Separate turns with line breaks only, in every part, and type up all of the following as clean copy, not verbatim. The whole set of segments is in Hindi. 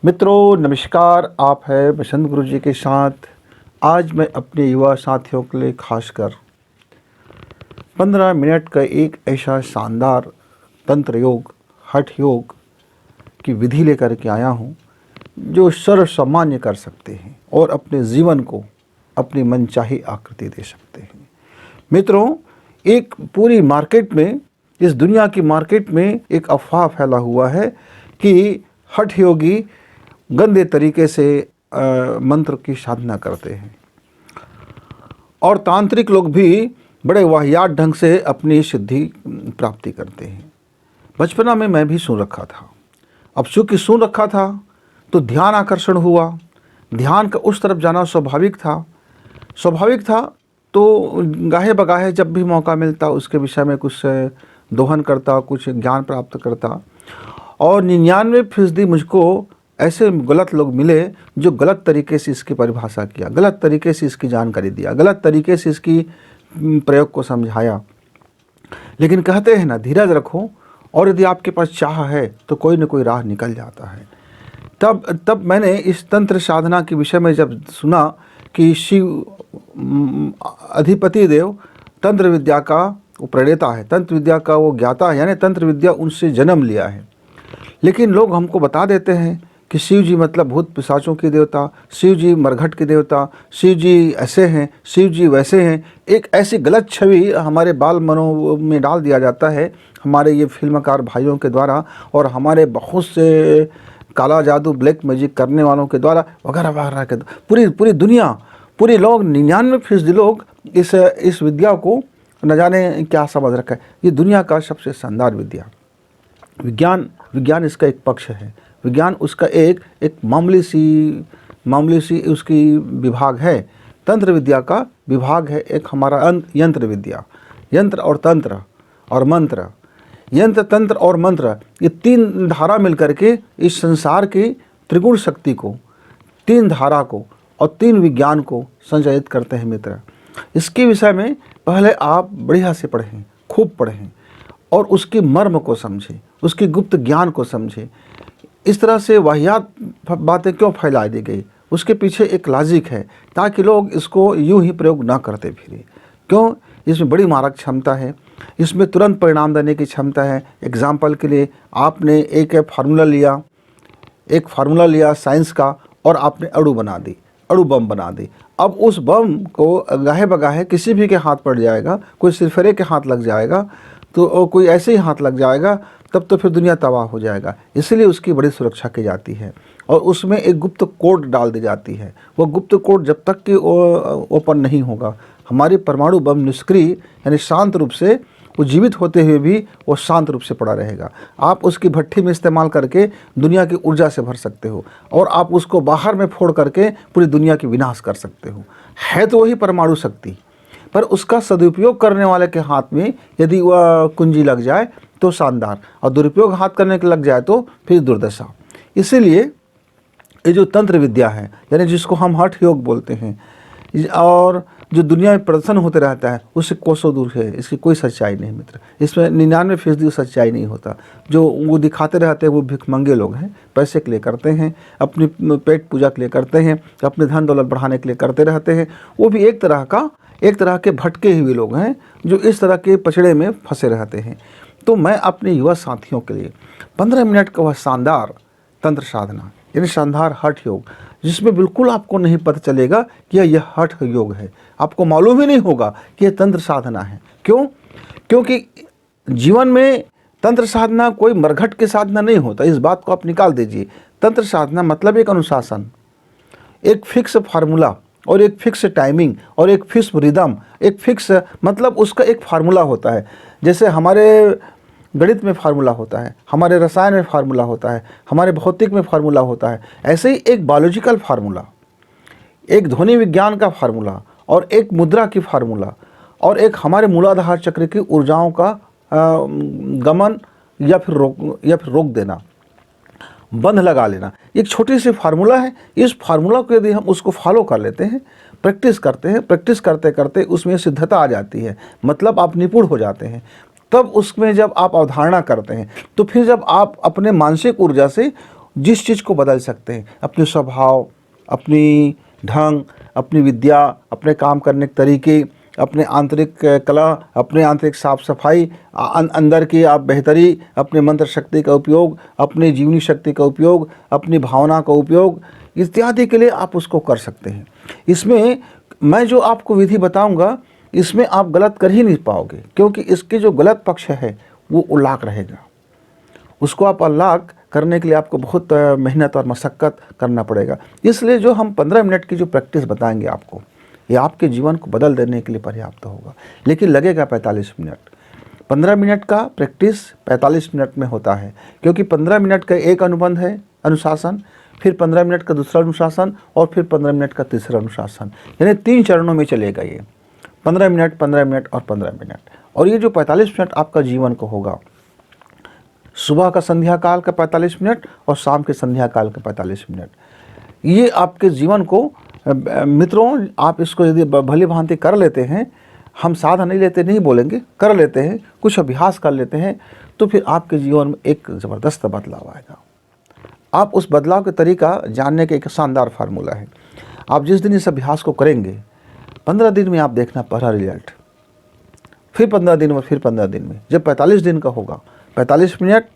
मित्रों नमस्कार, आप हैं बसंत गुरु जी के साथ। आज मैं अपने युवा साथियों के लिए खासकर 15 मिनट का एक ऐसा शानदार तंत्र योग, हठ योग की विधि लेकर के आया हूँ जो सर्वसामान्य कर सकते हैं और अपने जीवन को अपनी मनचाही आकृति दे सकते हैं। मित्रों, एक पूरी मार्केट में, इस दुनिया की मार्केट में एक अफवाह फैला हुआ है कि हठ योगी गंदे तरीके से मंत्र की साधना करते हैं और तांत्रिक लोग भी बड़े वाहियात ढंग से अपनी सिद्धि प्राप्ति करते हैं। बचपना में मैं भी सुन रखा था। अब चूँकि सुन रखा था तो ध्यान आकर्षण हुआ, ध्यान का उस तरफ जाना स्वाभाविक था। तो गाहे बगाहे जब भी मौका मिलता उसके विषय में कुछ दोहन करता, कुछ ज्ञान प्राप्त करता। और 99% मुझको ऐसे गलत लोग मिले जो गलत तरीके से इसकी परिभाषा किया, गलत तरीके से इसकी जानकारी दिया, गलत तरीके से इसकी प्रयोग को समझाया। लेकिन कहते हैं ना, धीरज रखो और यदि आपके पास चाह है तो कोई न कोई राह निकल जाता है। तब मैंने इस तंत्र साधना के विषय में जब सुना कि शिव अधिपति देव तंत्र विद्या का वो प्रणेता है, तंत्र विद्या का वो ज्ञाता है, यानी तंत्र विद्या उनसे जन्म लिया है। लेकिन लोग हमको बता देते हैं कि शिव जी मतलब भूत पिशाचों के देवता, शिव जी मरघट के देवता, शिव जी ऐसे हैं, शिव जी वैसे हैं। एक ऐसी गलत छवि हमारे बाल मनों में डाल दिया जाता है हमारे ये फिल्मकार भाइयों के द्वारा और हमारे बहुत से काला जादू, ब्लैक मैजिक करने वालों के द्वारा वगैरह वगैरह के। पूरी दुनिया, पूरे लोग 99% लोग इस विद्या को न जाने क्या समझ रखा है। ये दुनिया का सबसे शानदार विद्या, विज्ञान इसका एक पक्ष है। विज्ञान उसका एक मामूली सी उसकी विभाग है। तंत्र विद्या का विभाग है एक हमारा यंत्र विद्या, यंत्र और तंत्र और मंत्र, यंत्र तंत्र और मंत्र, ये 3 धारा मिलकर के इस संसार की त्रिगुण शक्ति को, 3 धारा को और 3 विज्ञान को संचालित करते हैं। मित्र, इसके विषय में पहले आप बढ़िया से पढ़ें, खूब पढ़ें और उसकी मर्म को समझें, उसकी गुप्त ज्ञान को समझें। इस तरह से वाहियात बातें क्यों फैलाई दी गई, उसके पीछे एक लॉजिक है ताकि लोग इसको यूं ही प्रयोग ना करते फिरें। क्यों? इसमें बड़ी मारक क्षमता है, इसमें तुरंत परिणाम देने की क्षमता है। एग्जाम्पल के लिए आपने एक फार्मूला लिया साइंस का और आपने अणु बम बना दी। अब उस बम को गाहे बगाहे किसी भी के हाथ पड़ जाएगा, कोई सिरफिरे के हाथ लग जाएगा तो कोई ऐसे ही हाथ लग जाएगा, तब तो फिर दुनिया तबाह हो जाएगा। इसलिए उसकी बड़ी सुरक्षा की जाती है और उसमें एक गुप्त कोड डाल दी जाती है। वो गुप्त कोड जब तक कि ओपन नहीं होगा, हमारी परमाणु बम निष्क्रिय यानी शांत रूप से, वो जीवित होते हुए भी वो शांत रूप से पड़ा रहेगा। आप उसकी भट्ठी में इस्तेमाल करके दुनिया की ऊर्जा से भर सकते हो और आप उसको बाहर में फोड़ करके पूरी दुनिया की विनाश कर सकते हो। है तो वही परमाणु शक्ति, पर उसका सदुपयोग करने वाले के हाथ में यदि वह कुंजी लग जाए तो शानदार, और दुरुपयोग हाथ करने के लग जाए तो फिर दुर्दशा। इसीलिए ये जो तंत्र विद्या है, यानी जिसको हम हठ योग बोलते हैं और जो दुनिया में प्रदर्शन होते रहता है, उससे कोसों दूर है। इसकी कोई सच्चाई नहीं मित्र, इसमें 99% सच्चाई नहीं होता। जो वो दिखाते रहते हैं वो भिखमंगे लोग हैं, पैसे के लिए करते हैं, अपनी पेट पूजा के लिए करते हैं, अपने धन दौलत बढ़ाने के लिए करते रहते हैं। वो भी एक तरह के भटके हुए लोग हैं जो इस तरह के पचड़े में फंसे रहते हैं। तो मैं अपने युवा साथियों के लिए 15 मिनट का वह शानदार तंत्र साधना यानी शानदार हठ योग, जिसमें बिल्कुल आपको नहीं पता चलेगा कि यह हठ योग है, आपको मालूम ही नहीं होगा कि यह तंत्र साधना है। क्यों? क्योंकि जीवन में तंत्र साधना कोई मरघट के साधना नहीं होता, इस बात को आप निकाल दीजिए। तंत्र साधना मतलब एक अनुशासन, एक फिक्स फार्मूला और एक फिक्स टाइमिंग और एक फिक्स रिदम, एक फिक्स मतलब उसका एक फार्मूला होता है। जैसे हमारे गणित में फार्मूला होता है, हमारे रसायन में फार्मूला होता है, हमारे भौतिक में फार्मूला होता है, ऐसे ही एक बायोलॉजिकल फार्मूला, एक ध्वनि विज्ञान का फार्मूला और एक मुद्रा की फार्मूला और एक हमारे मूलाधार चक्र की ऊर्जाओं का गमन या फिर रोक देना, बंध लगा लेना, एक छोटी सी फार्मूला है। इस फार्मूला को यदि हम उसको फॉलो कर लेते हैं, प्रैक्टिस करते हैं, प्रैक्टिस करते करते उसमें सिद्धता आ जाती है, मतलब आप निपुण हो जाते हैं। तब उसमें जब आप अवधारणा करते हैं तो फिर जब आप अपने मानसिक ऊर्जा से जिस चीज़ को बदल सकते हैं, अपने स्वभाव, अपनी ढंग, अपनी विद्या, अपने काम करने के तरीके, अपने आंतरिक कला, अपने आंतरिक साफ सफाई, अंदर की आप बेहतरी, अपने मंत्र शक्ति का उपयोग, अपनी जीवनी शक्ति का उपयोग, अपनी भावना का उपयोग इत्यादि के लिए आप उसको कर सकते हैं। इसमें मैं जो आपको विधि बताऊंगा, इसमें आप गलत कर ही नहीं पाओगे, क्योंकि इसके जो गलत पक्ष है वो उल्लाक रहेगा। उसको आप अल्लाक करने के लिए आपको बहुत मेहनत और मशक्क़त करना पड़ेगा। इसलिए जो हम 15 मिनट की जो प्रैक्टिस बताएंगे आपको, ये आपके जीवन को बदल देने के लिए पर्याप्त होगा, लेकिन लगेगा 45 मिनट। 15 मिनट का प्रैक्टिस 45 मिनट में होता है, क्योंकि 15 मिनट का एक अनुबंध है, अनुशासन, फिर 15 मिनट का दूसरा अनुशासन और फिर 15 मिनट का तीसरा अनुशासन, यानी 3 चरणों में चलेगा ये। 15 मिनट, 15 मिनट और 15 मिनट। और ये जो 45 मिनट आपका जीवन को होगा, सुबह का संध्या काल का 45 मिनट और शाम के संध्या काल का 45 मिनट, ये आपके जीवन को मित्रों, आप इसको यदि भली भांति कर लेते हैं, हम साधा नहीं लेते नहीं बोलेंगे, कर लेते हैं, कुछ अभ्यास कर लेते हैं, तो फिर आपके जीवन में एक ज़बरदस्त बदलाव आएगा। आप उस बदलाव के तरीका जानने के एक शानदार फार्मूला है। आप जिस दिन इस अभ्यास को करेंगे, 15 दिन में आप देखना पहला रिजल्ट, फिर 15 दिन में, फिर 15 दिन में, जब 45 दिन का होगा, 45 मिनट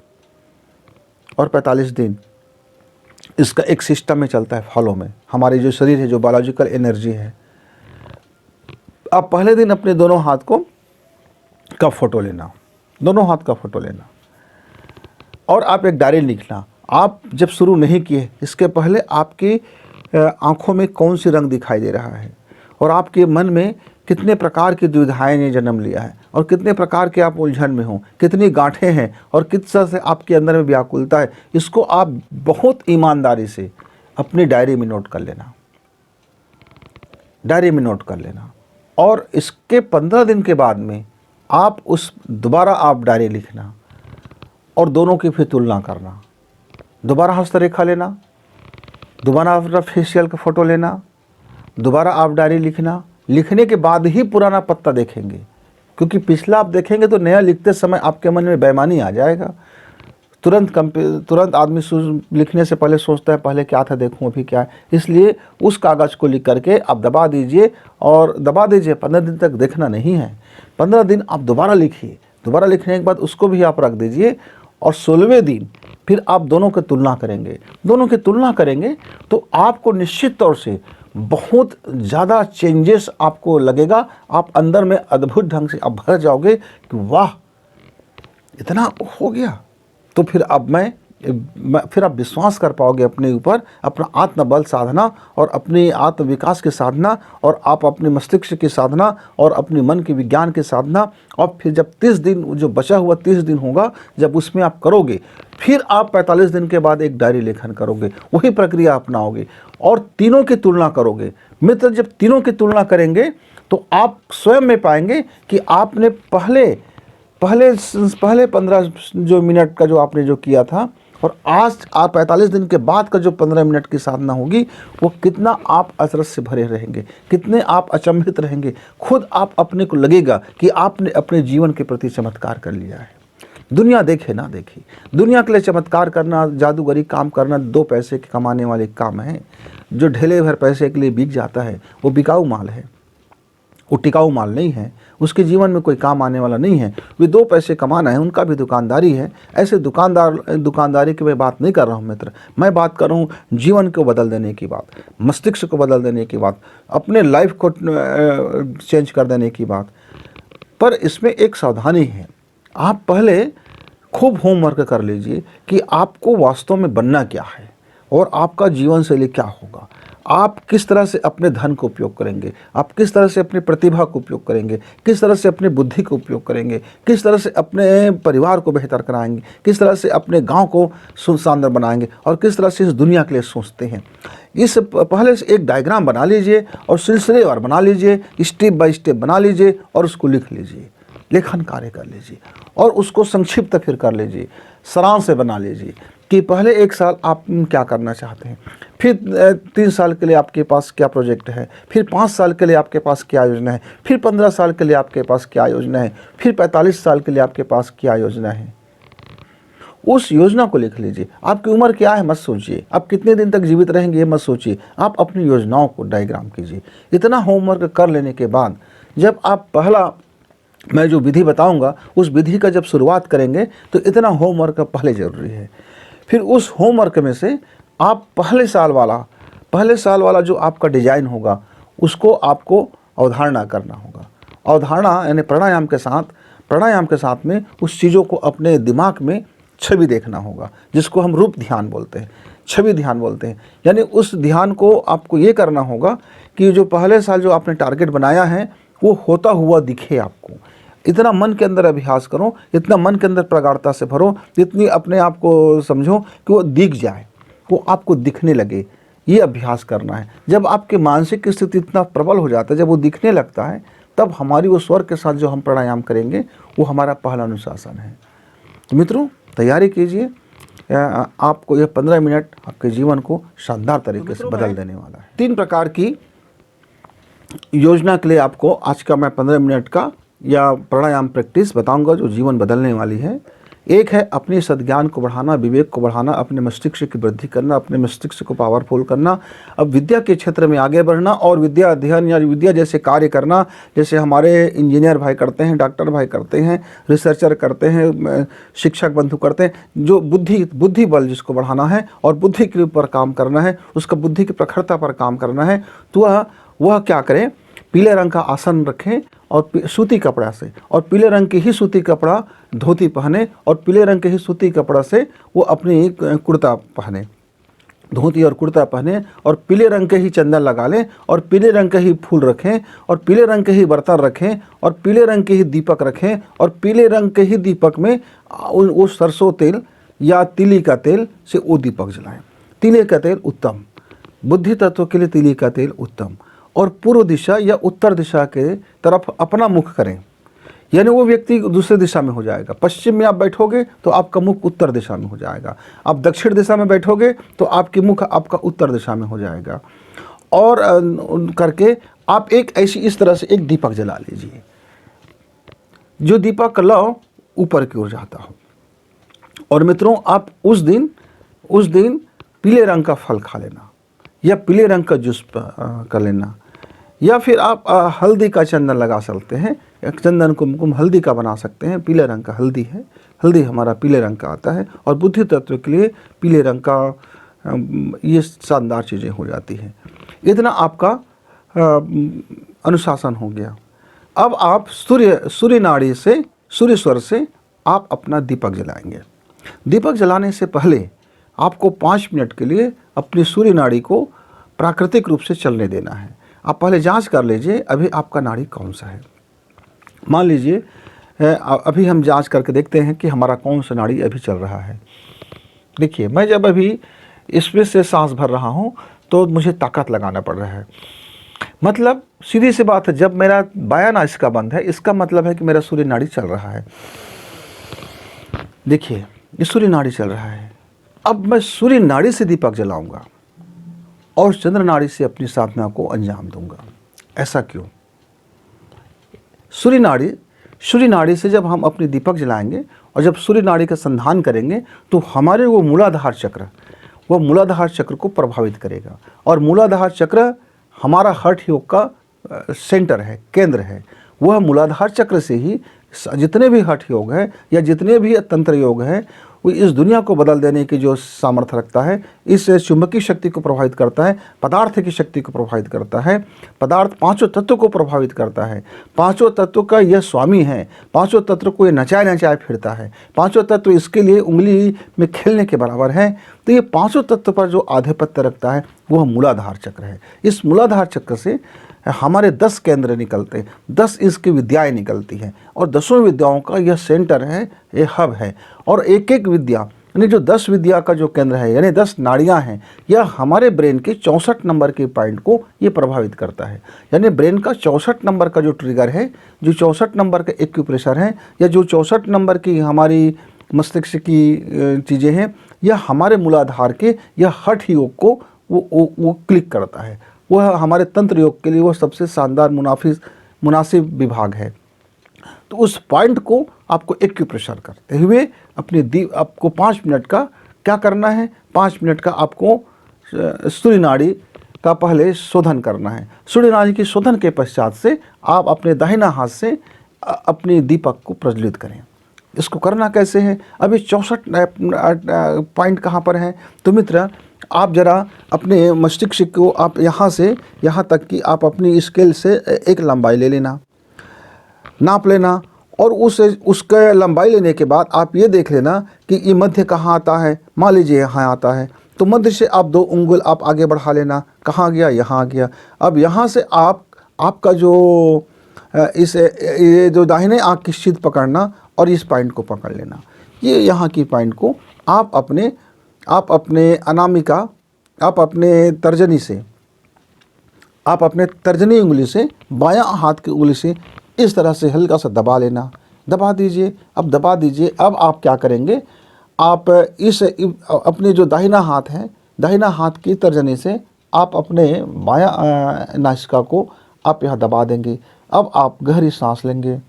और 45 दिन, इसका एक सिस्टम में चलता है, फॉलो में। हमारी जो शरीर है, जो बायोलॉजिकल एनर्जी है, आप पहले दिन अपने दोनों हाथ का फोटो लेना, दोनों हाथ का फोटो लेना, और आप एक डायरी लिखना। आप जब शुरू नहीं किए, इसके पहले आपकी आँखों में कौन सी रंग दिखाई दे रहा है, और आपके मन में कितने प्रकार की दुविधाएं ने जन्म लिया है, और कितने प्रकार के आप उलझन में हो, कितनी गांठें हैं, और किस तरह से आपके अंदर में व्याकुलता है, इसको आप बहुत ईमानदारी से अपनी डायरी में नोट कर लेना, डायरी में नोट कर लेना। और इसके 15 दिन के बाद में आप दोबारा आप डायरी लिखना और दोनों की फिर तुलना करना। दोबारा हस्तरेखा लेना, दोबारा अपना फेशियल का फ़ोटो लेना, दोबारा आप डायरी लिखना। लिखने के बाद ही पुराना पत्ता देखेंगे, क्योंकि पिछला आप देखेंगे तो नया लिखते समय आपके मन में बेईमानी आ जाएगा। तुरंत आदमी लिखने से पहले सोचता है पहले क्या था, देखूं अभी क्या है। इसलिए उस कागज़ को लिख करके आप दबा दीजिए, और दबा दीजिए, 15 दिन तक देखना नहीं है। 15 दिन आप दोबारा लिखिए, दोबारा लिखने के बाद उसको भी आप रख दीजिए, और 16वें दिन फिर आप दोनों की तुलना करेंगे। दोनों की तुलना करेंगे तो आपको निश्चित तौर से बहुत ज़्यादा चेंजेस आपको लगेगा। आप अंदर में अद्भुत ढंग से आप भर जाओगे कि वाह, इतना हो गया। तो फिर फिर आप विश्वास कर पाओगे अपने ऊपर, अपना आत्मबल साधना और अपने आत्म विकास की साधना, और आप अपने मस्तिष्क की साधना और अपने मन के विज्ञान की साधना। और फिर जब 30 दिन, जो बचा हुआ 30 दिन होगा, जब उसमें आप करोगे, फिर आप 45 दिन के बाद एक डायरी लेखन करोगे, वही प्रक्रिया अपनाओगे और तीनों की तुलना करोगे। मित्र, जब तीनों की तुलना करेंगे तो आप स्वयं में पाएंगे कि आपने पहले 15 जो मिनट का जो आपने जो किया था, और आज आप 45 दिन के बाद का जो 15 मिनट की साधना होगी, वो कितना आप अचरज से भरे रहेंगे, कितने आप अचंभित रहेंगे। खुद आप अपने को लगेगा कि आपने अपने जीवन के प्रति चमत्कार कर लिया है। दुनिया देखे ना देखे, दुनिया के लिए चमत्कार करना, जादूगरी काम करना 2 पैसे के कमाने वाले काम है। जो ढेले भर पैसे के लिए बिक जाता है, वो बिकाऊ माल है, वो टिकाऊ माल नहीं है, उसके जीवन में कोई काम आने वाला नहीं है। वे 2 पैसे कमाना है, उनका भी दुकानदारी है। ऐसे दुकानदारी की मैं बात नहीं कर रहा हूँ मित्र, मैं बात कर रहा हूँ जीवन को बदल देने की बात, मस्तिष्क को बदल देने की बात, अपने लाइफ को चेंज कर देने की बात। पर इसमें एक सावधानी है, आप पहले खूब होमवर्क कर लीजिए कि आपको वास्तव में बनना क्या है और आपका जीवन शैली क्या होगा। आप किस तरह से अपने धन को उपयोग करेंगे, आप किस तरह से अपनी प्रतिभा को उपयोग करेंगे, किस तरह से अपनी बुद्धि को उपयोग करेंगे, किस तरह से अपने परिवार को बेहतर कराएंगे, किस तरह से अपने गांव को सुशानदार बनाएंगे, और किस तरह से इस दुनिया के लिए सोचते हैं। इस पहले से एक डायग्राम बना लीजिए और सिलसिलेवार बना लीजिए, स्टेप बाय स्टेप बना लीजिए और उसको लिख लीजिए, लेखन कार्य कर लीजिए, और उसको संक्षिप्त फिर कर लीजिए, सारांश से बना लीजिए कि पहले 1 साल आप क्या करना चाहते हैं, फिर 3 साल के लिए आपके पास क्या प्रोजेक्ट है, फिर 5 साल के लिए आपके पास क्या योजना है, फिर 15 साल के लिए आपके पास क्या योजना है, फिर 45 साल के लिए आपके पास क्या योजना है। उस योजना को लिख लीजिए। आपकी उम्र क्या है मत सोचिए, आप कितने दिन तक जीवित रहेंगे ये मत सोचिए, आप अपनी योजनाओं को डायग्राम कीजिए। इतना होमवर्क कर लेने के बाद जब आप पहला मैं जो विधि बताऊंगा उस विधि का जब शुरुआत करेंगे तो इतना होमवर्क पहले ज़रूरी है। फिर उस होमवर्क में से आप पहले साल वाला जो आपका डिजाइन होगा उसको आपको अवधारणा करना होगा। अवधारणा यानी प्राणायाम के साथ में उस चीज़ों को अपने दिमाग में छवि देखना होगा, जिसको हम रूप ध्यान बोलते हैं, छवि ध्यान बोलते हैं। यानी उस ध्यान को आपको ये करना होगा कि जो पहले साल जो आपने टारगेट बनाया है वो होता हुआ दिखे आपको। इतना मन के अंदर अभ्यास करो, इतना मन के अंदर प्रगाढ़ता से भरो, जितनी अपने आप को समझो कि वो दिख जाए, वो आपको दिखने लगे। ये अभ्यास करना है। जब आपकी मानसिक स्थिति इतना प्रबल हो जाता है, जब वो दिखने लगता है, तब हमारी वो स्वर के साथ जो हम प्राणायाम करेंगे वो हमारा पहला अनुशासन है। तो मित्रों तैयारी कीजिए, आपको यह 15 मिनट आपके जीवन को शानदार तरीके से बदल देने वाला है। 3 प्रकार की योजना के लिए आपको आज का मैं 15 मिनट का या प्राणायाम प्रैक्टिस बताऊंगा जो जीवन बदलने वाली है। एक है अपने सद्ज्ञान को बढ़ाना, विवेक को बढ़ाना, अपने मस्तिष्क की वृद्धि करना, अपने मस्तिष्क को पावरफुल करना, अब विद्या के क्षेत्र में आगे बढ़ना और विद्या अध्ययन या विद्या जैसे कार्य करना, जैसे हमारे इंजीनियर भाई करते हैं, डॉक्टर भाई करते हैं, रिसर्चर करते हैं, शिक्षक बंधु करते हैं। जो बुद्धि बल जिसको बढ़ाना है और बुद्धि के ऊपर काम करना है, उसका बुद्धि की प्रखरता पर काम करना है, तो वह क्या करें, पीले रंग का आसन रखें और सूती कपड़ा से, और पीले रंग की ही सूती कपड़ा धोती पहने और पीले रंग के ही सूती कपड़ा से वो अपनी कुर्ता पहने, धोती और कुर्ता पहने, और पीले रंग के ही चंदन लगा लें और पीले रंग के ही फूल रखें और पीले रंग के ही बर्तन रखें और पीले रंग के ही दीपक रखें और पीले रंग के ही दीपक में वो सरसों तेल या तिली का तेल से वो दीपक जलाएं। तिली का तेल उत्तम, बुद्धि तत्व के लिए तिली का तेल उत्तम। और पूर्व दिशा या उत्तर दिशा के तरफ अपना मुख करें, यानी वो व्यक्ति दूसरे दिशा में हो जाएगा। पश्चिम में आप बैठोगे तो आपका मुख उत्तर दिशा में हो जाएगा, आप दक्षिण दिशा में बैठोगे तो आपकी मुख आपका उत्तर दिशा में हो जाएगा। और करके आप एक ऐसी इस तरह से एक दीपक जला लीजिए, जो दीपक लौ ऊपर की ओर जाता हो। और मित्रों आप उस दिन पीले रंग का फल खा लेना या पीले रंग का जूस कर लेना, या फिर आप हल्दी का चंदन लगा सकते हैं, चंदन कुमकुम हल्दी का बना सकते हैं। पीले रंग का हल्दी है, हल्दी हमारा पीले रंग का आता है और बुद्धि तत्व के लिए पीले रंग का ये शानदार चीज़ें हो जाती हैं। इतना आपका अनुशासन हो गया। अब आप सूर्य नाड़ी से, सूर्य स्वर से आप अपना दीपक जलाएंगे। दीपक जलाने से पहले आपको 5 मिनट के लिए अपनी सूर्य नाड़ी को प्राकृतिक रूप से चलने देना है। आप पहले जांच कर लीजिए अभी आपका नाड़ी कौन सा है। मान लीजिए अभी हम जांच करके देखते हैं कि हमारा कौन सा नाड़ी अभी चल रहा है। देखिए मैं जब अभी इसमें से सांस भर रहा हूँ तो मुझे ताकत लगाना पड़ रहा है। मतलब सीधी सी बात है, जब मेरा बायां नासिका इसका बंद है, इसका मतलब है कि मेरा सूर्य नाड़ी चल रहा है। देखिए ये सूर्य नाड़ी चल रहा है। अब मैं सूर्य नाड़ी से दीपक जलाऊंगा और चंद्र नाड़ी से अपनी साधना को अंजाम दूंगा। ऐसा क्यों? सूर्य नाड़ी से जब हम अपनी दीपक जलाएंगे और जब सूर्य नाड़ी का संधान करेंगे तो हमारे वो मूलाधार चक्र को प्रभावित करेगा। और मूलाधार चक्र हमारा हठ योग का सेंटर है, केंद्र है। वह मूलाधार चक्र से ही जितने भी हठ योग है या जितने भी तंत्र योग है वो इस दुनिया को बदल देने की जो सामर्थ्य रखता है। इस चुंबकीय शक्ति को प्रभावित करता है, पदार्थ की शक्ति को प्रभावित करता है, पदार्थ 5 तत्व को प्रभावित करता है। 5 तत्व का यह स्वामी है। 5 तत्व को ये नचाए फिरता है। 5 तत्व इसके लिए उंगली में खेलने के बराबर है। तो ये 5 तत्व पर जो आधिपत्य रखता है वह मूलाधार चक्र है। इस मूलाधार चक्र से हमारे 10 केंद्र निकलते हैं, 10 इसकी विद्याएं निकलती हैं और 10 विद्याओं का यह सेंटर है, ये हब है। और एक एक विद्या यानी जो 10 विद्या का जो केंद्र है यानी 10 नाड़ियां हैं, यह हमारे ब्रेन के 64 नंबर के पॉइंट को ये प्रभावित करता है। यानी ब्रेन का 64 नंबर का जो ट्रिगर है, जो 64 नंबर का एक्यूप्रेशर है या जो 64 नंबर की हमारी मस्तिष्क की चीज़ें हैं, यह हमारे मूलाधार के यह हठ योग को वो क्लिक करता है। वह हमारे तंत्र योग के लिए वो सबसे शानदार मुनासिब विभाग है। तो उस पॉइंट को आपको एक्यूप्रेशर करते हुए अपने आपको 5 मिनट का क्या करना है, 5 मिनट का आपको सूर्य नाड़ी का पहले शोधन करना है। सूर्य नाड़ी की शोधन के पश्चात से आप अपने दाहिना हाथ से अपनी दीपक को प्रज्वलित करें। इसको करना कैसे है, अभी 64 पॉइंट कहाँ पर हैं, तो मित्र आप जरा अपने मस्तिष्क को आप यहाँ से यहाँ तक कि आप अपनी स्केल से एक लंबाई ले लेना, नाप लेना, और उसका लंबाई लेने के बाद आप ये देख लेना कि ये मध्य कहाँ आता है। मान लीजिए यहाँ आता है, तो मध्य से आप 2 उंगल आप आगे बढ़ा लेना, कहाँ गया, यहाँ आ गया। अब यहाँ से आपका जो ये जो दाहिने आँख की शीत पकड़ना और इस पॉइंट को पकड़ लेना। ये यहाँ की पॉइंट को आप अपने अनामिका, आप अपने तर्जनी से, आप अपने तर्जनी उंगली से, बायां हाथ की उंगली से इस तरह से हल्का सा दबा लेना, दबा दीजिए। अब दबा दीजिए। अब आप क्या करेंगे, आप इस अपने जो दाहिना हाथ है, दाहिना हाथ की तर्जनी से आप अपने बायां नासिका को आप यहाँ दबा देंगे। अब आप गहरी सांस लेंगे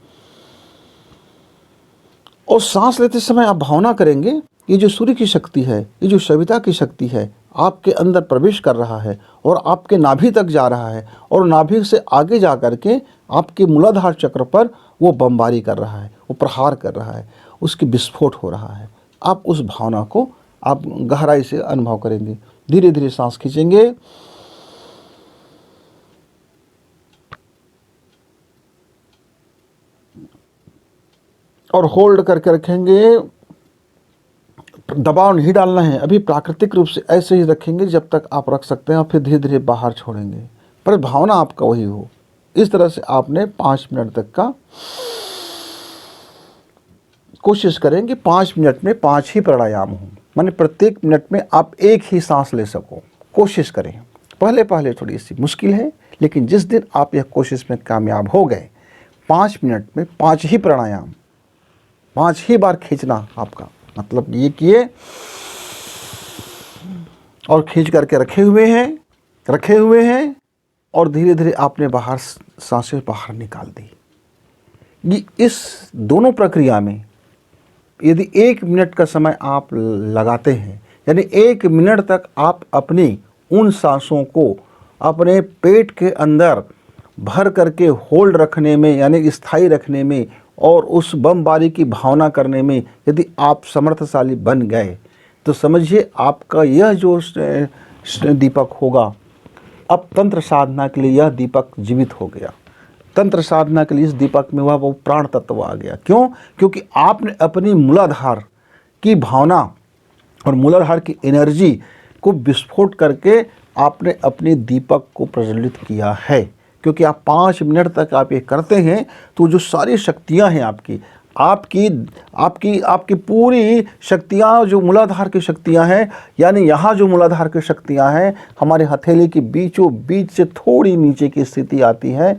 और सांस लेते समय आप भावना करेंगे, ये जो सूर्य की शक्ति है, ये जो सविता की शक्ति है, आपके अंदर प्रवेश कर रहा है और आपके नाभि तक जा रहा है, और नाभि से आगे जा कर के आपके मूलाधार चक्र पर वो बमबारी कर रहा है, वो प्रहार कर रहा है, उसकी विस्फोट हो रहा है। आप उस भावना को आप गहराई से अनुभव करेंगे। धीरे धीरे सांस खींचेंगे और होल्ड करके रखेंगे। दबाव नहीं डालना है, अभी प्राकृतिक रूप से ऐसे ही रखेंगे जब तक आप रख सकते हैं, और फिर धीरे धीरे बाहर छोड़ेंगे, पर भावना आपका वही हो। इस तरह से आपने 5 मिनट तक का कोशिश करेंगे। 5 मिनट में 5 ही प्राणायाम हो, माने प्रत्येक मिनट में आप एक ही सांस ले सको। कोशिश करें। पहले पहले थोड़ी सी मुश्किल है, लेकिन जिस दिन आप यह कोशिश में कामयाब हो गए, 5 मिनट में 5 ही प्राणायाम, 5 ही बार खींचना आपका मतलब ये किए और खींच करके रखे हुए हैं और धीरे धीरे आपने बाहर सांसें बाहर निकाल दी। ये इस दोनों प्रक्रिया में यदि 1 मिनट का समय आप लगाते हैं, यानी 1 मिनट तक आप अपनी उन सांसों को अपने पेट के अंदर भर करके होल्ड रखने में, यानी स्थायी रखने में, और उस बमबारी की भावना करने में यदि आप समर्थशाली बन गए, तो समझिए आपका यह जो दीपक होगा, अब तंत्र साधना के लिए यह दीपक जीवित हो गया। तंत्र साधना के लिए इस दीपक में वो प्राण तत्व आ गया। क्यों? क्योंकि आपने अपनी मूलाधार की भावना और मूलाधार की एनर्जी को विस्फोट करके आपने अपने दीपक को प्रज्वलित किया है। क्योंकि आप 5 मिनट तक आप ये करते हैं, तो जो सारी शक्तियां हैं आपकी पूरी शक्तियां, जो मूलाधार की शक्तियां हैं, यानी यहाँ जो मूलाधार की शक्तियां हैं, हमारे हथेली के बीचों बीच से थोड़ी नीचे की स्थिति आती है,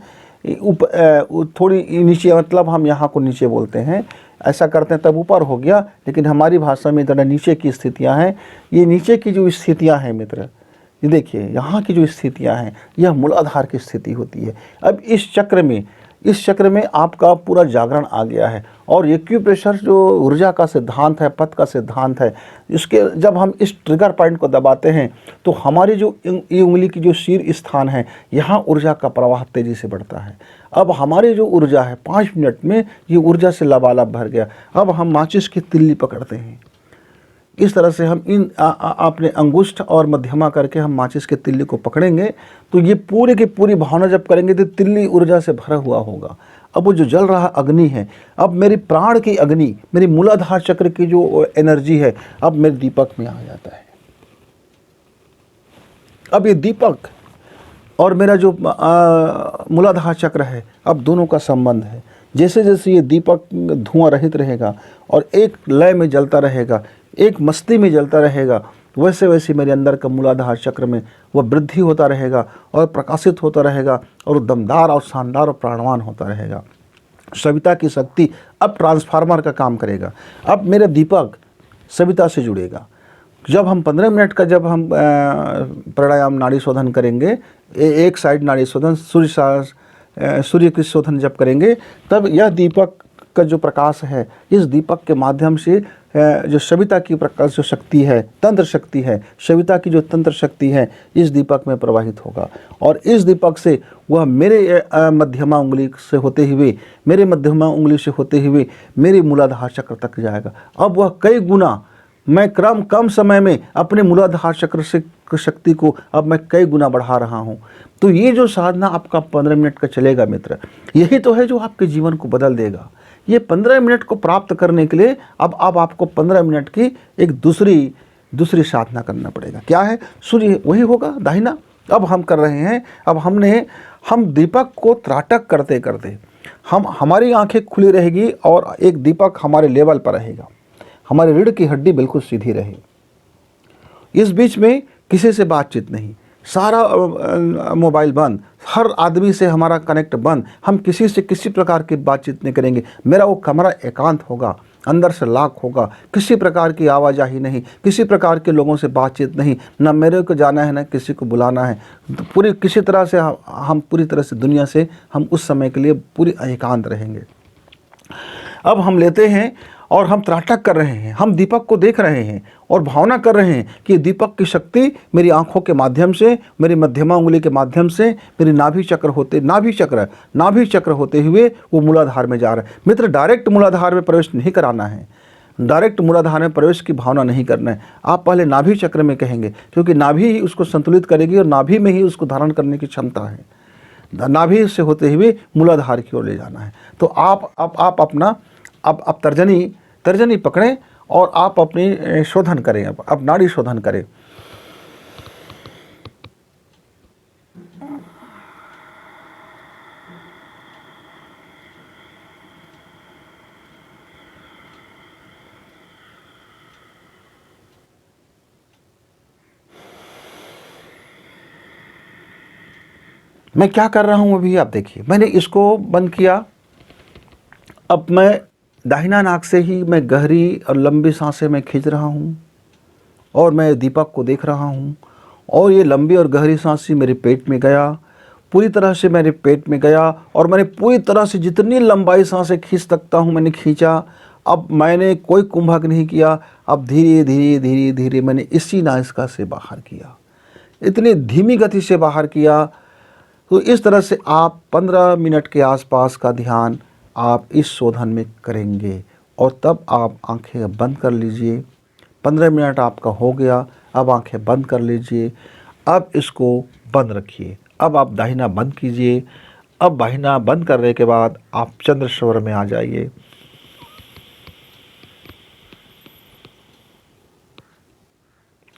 थोड़ी नीचे, मतलब हम यहाँ को नीचे बोलते हैं, ऐसा करते हैं तब ऊपर हो गया, लेकिन हमारी भाषा में इतना नीचे की स्थितियां हैं। ये नीचे की जो स्थितियां हैं मित्र, ये देखिए यहाँ की जो स्थितियां हैं, यह मूलाधार की स्थिति होती है। अब इस चक्र में आपका पूरा जागरण आ गया है, और एक्यूप्रेशर जो ऊर्जा का सिद्धांत है, पथ का सिद्धांत है, इसके जब हम इस ट्रिगर पॉइंट को दबाते हैं, तो हमारी जो ये उंगली की जो शीर स्थान है, यहाँ ऊर्जा का प्रवाह तेजी से बढ़ता है। अब हमारी जो ऊर्जा है 5 मिनट में ये ऊर्जा से लबालब भर गया। अब हम माचिस की तिल्ली पकड़ते हैं, इस तरह से हम आपने अंगुष्ठ और मध्यमा करके हम माचिस के तिल्ली को पकड़ेंगे, तो ये पूरी की पूरी भावना जब करेंगे तो तिल्ली ऊर्जा से भरा हुआ होगा। अब वो जो जल रहा अग्नि है, अब मेरी प्राण की अग्नि, मेरी मूलाधार चक्र की जो एनर्जी है, अब मेरे दीपक में आ जाता है। अब ये दीपक और मेरा जो मूलाधार चक्र है, अब दोनों का संबंध है। जैसे जैसे ये दीपक धुआं रहित रहेगा और एक लय में जलता रहेगा, एक मस्ती में जलता रहेगा, वैसे वैसे मेरे अंदर का मूलाधार चक्र में वह वृद्धि होता रहेगा और प्रकाशित होता रहेगा, और दमदार और शानदार और प्राणवान होता रहेगा। सविता की शक्ति अब ट्रांसफार्मर का काम करेगा। अब मेरा दीपक सविता से जुड़ेगा। जब हम 15 मिनट का जब हम प्राणायाम नाड़ी शोधन करेंगे, एक साइड नाड़ी शोधन, सूर्य की शोधन जब करेंगे, तब यह दीपक का जो प्रकाश है, इस दीपक के माध्यम से जो सविता की प्रकाश जो शक्ति है, तंत्र शक्ति है, सविता की जो तंत्र शक्ति है, इस दीपक में प्रवाहित होगा। और इस दीपक से वह मेरे मध्यमा उंगली से होते हुए, मेरे मध्यमा उंगली से होते हुए मेरे मूलाधार चक्र तक जाएगा। अब वह कई गुना, मैं कम समय में अपने मूलाधार चक्र से शक्ति को अब मैं कई गुना बढ़ा रहा हूँ। तो ये जो साधना आपका 15 मिनट का चलेगा मित्र, यही तो है जो आपके जीवन को बदल देगा। ये 15 मिनट को प्राप्त करने के लिए अब आपको 15 मिनट की एक दूसरी साधना करना पड़ेगा। क्या है? सूर्य वही होगा दाहिना। अब हम कर रहे हैं, अब हम दीपक को त्राटक करते करते हमारी आंखें खुली रहेगी और एक दीपक हमारे लेवल पर रहेगा, हमारी रीढ़ की हड्डी बिल्कुल सीधी रहे। इस बीच में किसी से बातचीत नहीं, सारा मोबाइल बंद, हर आदमी से हमारा कनेक्ट बंद, हम किसी से किसी प्रकार की बातचीत नहीं करेंगे। मेरा वो कमरा एकांत होगा, अंदर से लॉक होगा, किसी प्रकार की आवाजाही नहीं, किसी प्रकार के लोगों से बातचीत नहीं, ना मेरे को जाना है ना किसी को बुलाना है। तो पूरी किसी तरह से हम पूरी तरह से दुनिया से हम उस समय के लिए पूरी एकांत रहेंगे। अब हम लेते हैं और हम त्राटक कर रहे हैं, हम दीपक को देख रहे हैं और भावना कर रहे हैं कि दीपक की शक्ति मेरी आंखों के माध्यम से, मेरी मध्यमा उंगली के माध्यम से, मेरी नाभि चक्र होते हुए वो मूलाधार में जा रहा है। मित्र, डायरेक्ट मूलाधार में प्रवेश नहीं कराना है, डायरेक्ट मूलाधार में प्रवेश की भावना नहीं करना है। आप पहले नाभि चक्र में कहेंगे, क्योंकि नाभि ही उसको संतुलित करेगी और नाभि में ही उसको धारण करने की क्षमता है। नाभि से होते हुए मूलाधार की ओर ले जाना है। तो आप अपना अब तर्जनी पकड़ें और आप अपनी शोधन करें, अब नाड़ी शोधन करें। मैं क्या कर रहा हूं अभी आप देखिए, मैंने इसको बंद किया। अब मैं दाहिना नाक से ही मैं गहरी और लंबी सांसें मैं खींच रहा हूँ और मैं दीपक को देख रहा हूँ। और ये लंबी और गहरी सांसें मेरे पेट में गया, पूरी तरह से मेरे पेट में गया और मैंने पूरी तरह से जितनी लंबाई सांसें खींच सकता हूँ मैंने खींचा। अब मैंने कोई कुंभक नहीं किया, अब धीरे धीरे धीरे धीरे मैंने इसी नासिका से बाहर किया, इतनी धीमी गति से बाहर किया। तो इस तरह से आप 15 मिनट के आसपास का ध्यान आप इस शोधन में करेंगे और तब आप आंखें बंद कर लीजिए। 15 मिनट आपका हो गया, अब आंखें बंद कर लीजिए। अब इसको बंद रखिए। अब आप दाहिना बंद कीजिए। अब दाहिना बंद करने के बाद आप चंद्र सरोवर में आ जाइए।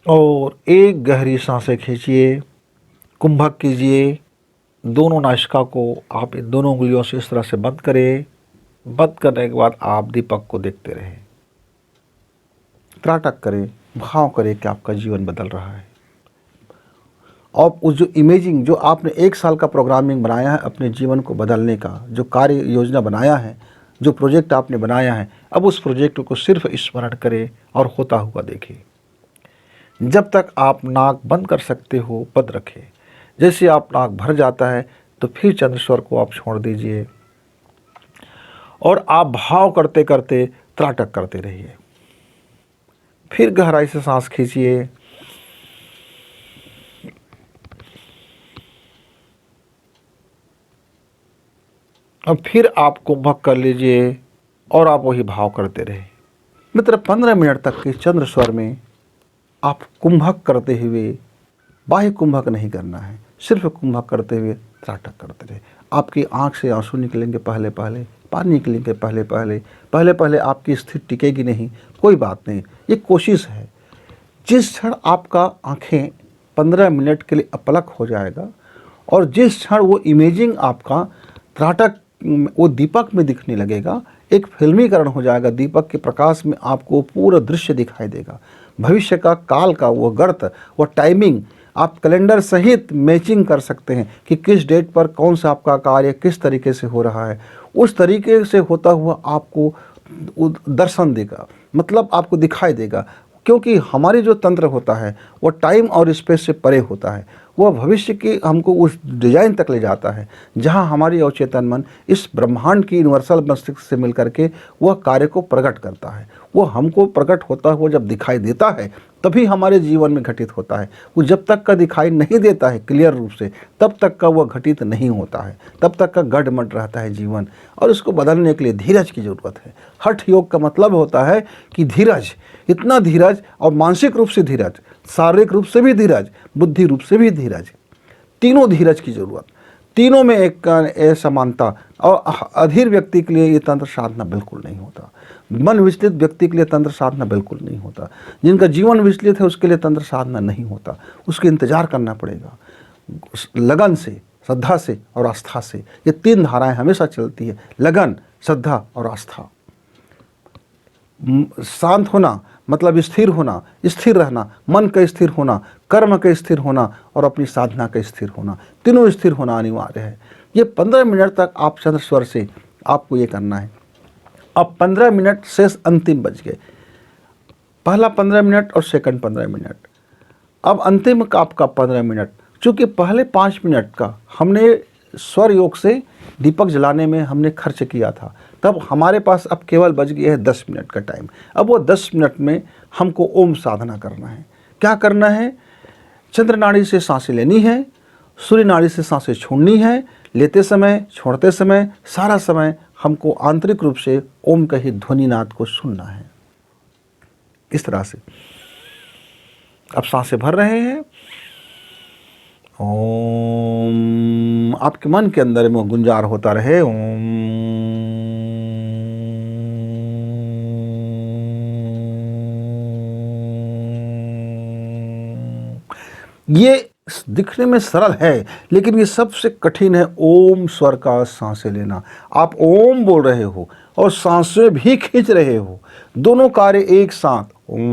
और एक गहरी सांसें खींचिए, कुंभक कीजिए। दोनों नासिका को आप इन दोनों उंगलियों से इस तरह से बंद करें। बंद करने के बाद आप दीपक को देखते रहें, त्राटक करें, भाव करें कि आपका जीवन बदल रहा है। और उस जो इमेजिंग, जो आपने 1 साल का प्रोग्रामिंग बनाया है अपने जीवन को बदलने का, जो कार्य योजना बनाया है, जो प्रोजेक्ट आपने बनाया है, अब उस प्रोजेक्ट को सिर्फ स्मरण करें और होता हुआ देखें। जब तक आप नाक बंद कर सकते हो बंद रखें। जैसे आप नाक भर जाता है तो फिर चंद्रेश्वर को आप छोड़ दीजिए और आप भाव करते करते त्राटक करते रहिए। फिर गहराई से सांस खींचिए। अब फिर आप कुंभक कर लीजिए और आप वही भाव करते रहे। मित्र, 15 मिनट तक के चंद्र स्वर में आप कुंभक करते हुए, बाह्य कुंभक नहीं करना है, सिर्फ कुंभक करते हुए त्राटक करते रहे। आपकी आंख से आंसू निकलेंगे पहले पहले, पानी निकलेंगे पहले पहले आपकी स्थिति टिकेगी नहीं, कोई बात नहीं, ये कोशिश है। जिस क्षण आपका आंखें 15 मिनट के लिए अपलक हो जाएगा और जिस क्षण वो इमेजिंग आपका त्राटक वो दीपक में दिखने लगेगा, एक फिल्मीकरण हो जाएगा। दीपक के प्रकाश में आपको पूरा दृश्य दिखाई देगा, भविष्य का, काल का वो गर्त, वो टाइमिंग आप कैलेंडर सहित मैचिंग कर सकते हैं कि किस डेट पर कौन सा आपका कार्य किस तरीके से हो रहा है। उस तरीके से होता हुआ आपको दर्शन देगा, मतलब आपको दिखाई देगा। क्योंकि हमारी जो तंत्र होता है वो टाइम और स्पेस से परे होता है, वह भविष्य की हमको उस डिजाइन तक ले जाता है जहाँ हमारी अवचेतन मन इस ब्रह्मांड की यूनिवर्सल मस्तिष्क से मिल करके वह कार्य को प्रकट करता है। वो हमको प्रकट होता हुआ जब दिखाई देता है तभी हमारे जीवन में घटित होता है। वो जब तक का दिखाई नहीं देता है क्लियर रूप से तब तक का वह घटित नहीं होता है, तब तक का गड़मड़ रहता है जीवन। और इसको बदलने के लिए धीरज की ज़रूरत है। हठ योग का मतलब होता है कि धीरज, इतना धीरज, और मानसिक रूप से धीरज, शारीरिक रूप से भी धीरज, बुद्धि रूप से भी धीरज, तीनों धीरज की ज़रूरत। तीनों में एक समानता। और अधीर व्यक्ति के लिए ये तंत्र साधना बिल्कुल नहीं होता। मन विचलित व्यक्ति के लिए तंत्र साधना बिल्कुल नहीं होता। जिनका जीवन विचलित है उसके लिए तंत्र साधना नहीं होता। उसके इंतजार करना पड़ेगा लगन से, श्रद्धा से और आस्था से। ये तीन धाराएं हमेशा चलती है, लगन, श्रद्धा और आस्था। शांत होना मतलब स्थिर होना, स्थिर रहना, मन का स्थिर होना, कर्म का स्थिर होना और अपनी साधना का स्थिर होना, तीनों स्थिर होना अनिवार्य है। ये 15 मिनट तक आप चंद्र स्वर से आपको ये करना है। अब 15 मिनट शेष अंतिम बच गए, पहला 15 मिनट और सेकंड 15 मिनट। अब अंतिम का आपका 15 मिनट, चूँकि पहले 5 मिनट का हमने स्वर योग से दीपक जलाने में हमने खर्च किया था, तब हमारे पास अब केवल बच गया है 10 मिनट का टाइम। अब वो 10 मिनट में हमको ओम साधना करना है। क्या करना है? चंद्र नाड़ी से सांसें लेनी है, सूर्य नाड़ी से सांसें छोड़नी है। लेते समय, छोड़ते समय, सारा समय हमको आंतरिक रूप से ओम का ही ध्वनिनाद को सुनना है। इस तरह से अब सांसें भर रहे हैं। ओम, आपके मन के अंदर में गुंजार होता रहे ओम। ये दिखने में सरल है लेकिन ये सबसे कठिन है, ओम स्वर का सांसें लेना। आप ओम बोल रहे हो और सांसें भी खींच रहे हो, दोनों कार्य एक साथ। ओम,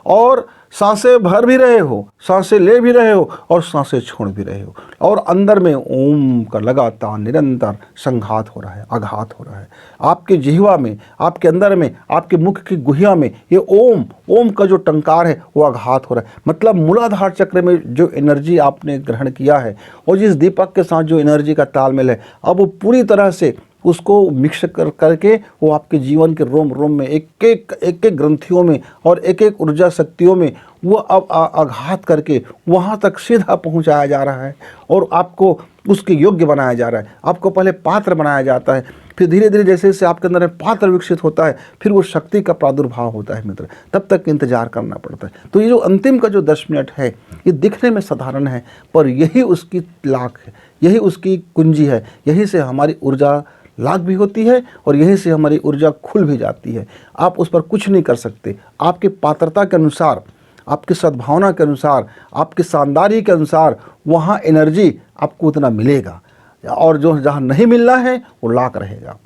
और सांसें भर भी रहे हो, सांसें ले भी रहे हो और सांसें छोड़ भी रहे हो, और अंदर में ओम का लगातार निरंतर संघात हो रहा है, आघात हो रहा है। आपके जिह्वा में, आपके अंदर में, आपके मुख की गुहिया में ये ओम का जो टंकार है वो आघात हो रहा है। मतलब मूलाधार चक्र में जो एनर्जी आपने ग्रहण किया है और जिस दीपक के साथ जो एनर्जी का तालमेल है, अब वो पूरी तरह से उसको मिक्स करके वो आपके जीवन के रोम रोम में, एक एक ग्रंथियों में और एक एक ऊर्जा शक्तियों में वो अब आघात करके वहाँ तक सीधा पहुँचाया जा रहा है और आपको उसके योग्य बनाया जा रहा है। आपको पहले पात्र बनाया जाता है, फिर धीरे धीरे जैसे जैसे आपके अंदर पात्र विकसित होता है फिर वो शक्ति का प्रादुर्भाव होता है मित्र, तब तक इंतजार करना पड़ता है। तो ये जो अंतिम का जो 10 मिनट है ये दिखने में साधारण है, पर यही उसकी लाख है, यही उसकी कुंजी है। यही से हमारी ऊर्जा लाख भी होती है और यहीं से हमारी ऊर्जा खुल भी जाती है। आप उस पर कुछ नहीं कर सकते। आपकी पात्रता के अनुसार, आपकी सद्भावना के अनुसार, आपकी शानदारी के अनुसार वहाँ एनर्जी आपको उतना मिलेगा, और जो जहाँ नहीं मिलना है वो लाख रहेगा।